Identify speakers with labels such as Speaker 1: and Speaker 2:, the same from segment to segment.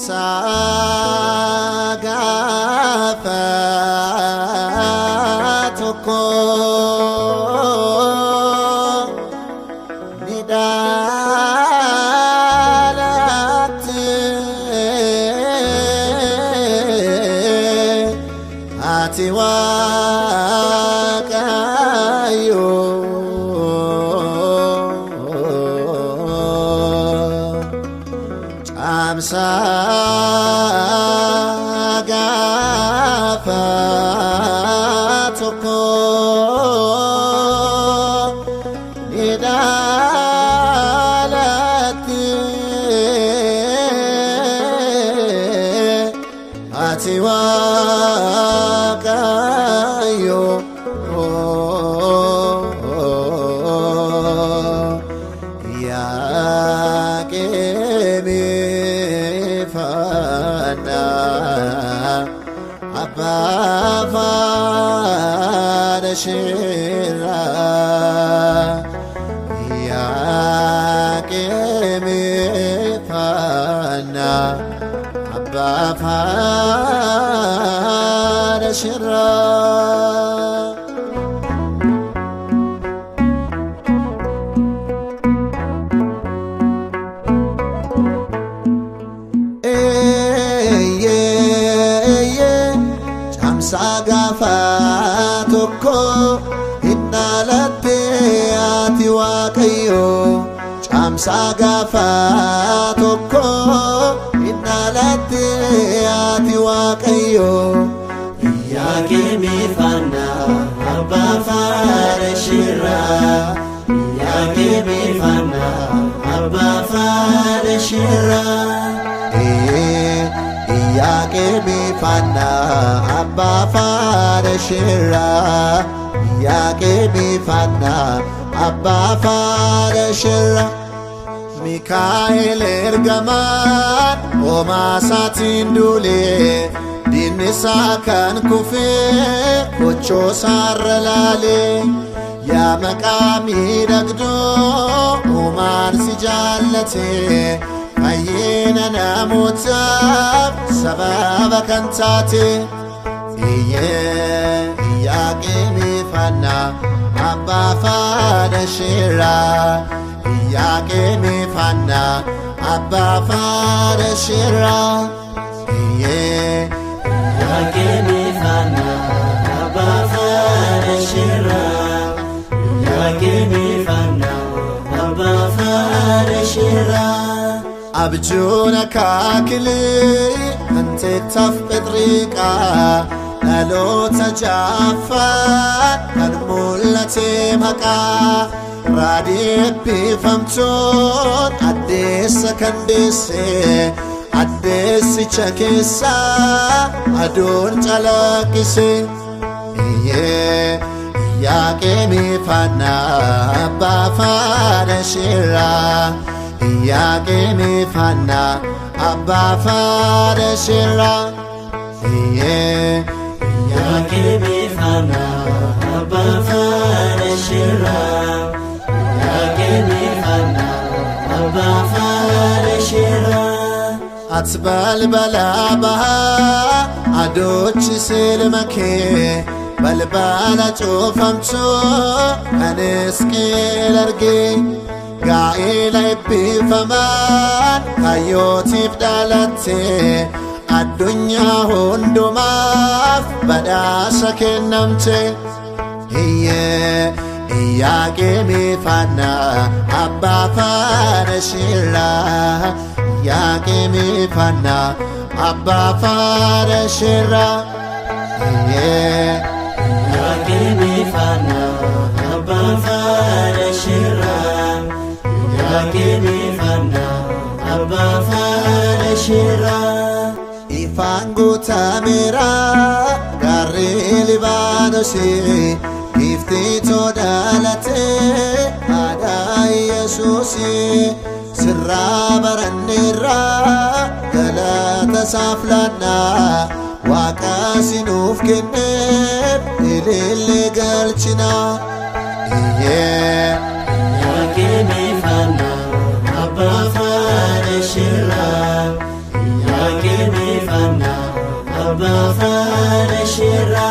Speaker 1: camsa gaafa tokko ni dhalatte ati Waaqayyo camsa gaafa tokko ni dhalatte ati Waaqayyo Abba Father Shira Yakemi Fana Abba Father Shira Gaafa tokko dhalatte ati Waaqayyo camsa gaafa tokko dhalatte ati Waaqayyo
Speaker 2: Yakemi Fana Abba Father Shira Yakemi Fana Abba Father Shira
Speaker 1: Yakemi Fana Abba Father Shira Yakemi Fana Abba Father Shira Mikael ergaman Oma satin dule Dinisa kan kufe Kocho sarralale Ya maqami dagdo Oman si jallate Ayyena namoota sababa kan taate Yakemi Fana Abba Father Shira Yakemi Fana Abba Father Shira
Speaker 2: Yakemi Fana Abba Father Shira Yakemi Fana Abba Father Shira
Speaker 1: Abjuna kakili ante taf pedrika nalota jaffa kan mulate maka radipi famton adesa kandese adesi chakesa adon chalakise Yakemi Fana Abba Father Shira Yakemi Fana Abba Father Shira
Speaker 2: Yakemi Fana Abba Father Shira Yakemi Fana Abba Father Shira
Speaker 1: Atbal balabaha adochi silmake balbala chofamcho aneske large Gaa'ela eebbifamaan kayyootiif dhalatte addunyaa hundumaaf badhaasa kennamte Yakemi Fana Abba Father Shira Yakemi Fana Abba Father Shira
Speaker 2: Yakemi Fana Abba Father Shira Yakemi Fana Abba Father Shira
Speaker 1: Ifaan guutamera garri Libaanosi Iftii todaalate haadha Yesuusi sirraa baranneerraa galata saaflannaa Waaqa sinuuf kenneef ilillee galchinaa
Speaker 2: Yakemi Fana Abba Father Shira Abba Farashira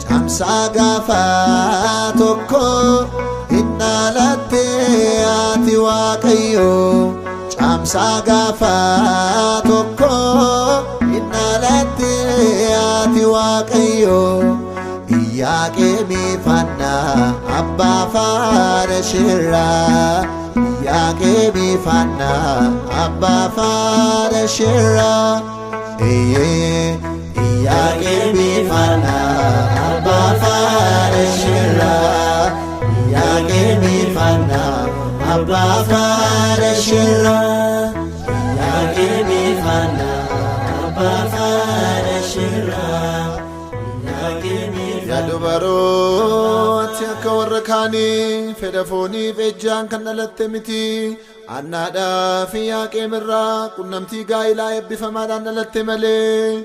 Speaker 1: Camsa gafa tokko innalatte ati Waaqayyo Camsa gafa tokko innalatte ati Waaqayyo Iyyaqeemi fanna Abba Farashira Iyyaqeemi fanna Abba Farashira Iyyaqeemi fanna Abba Farashira Iyyaqeemi fanna Abba Farashira Iyyaqeemi fanna Abba Farashira Ya dubarooti akka warra kaanii fedha fooniif ejjaan kan dhalatte miti annaadhaaf Iyyaqeem irraa qunnamtii gaa'ilaa eebbifamaadhaan dhalatte malee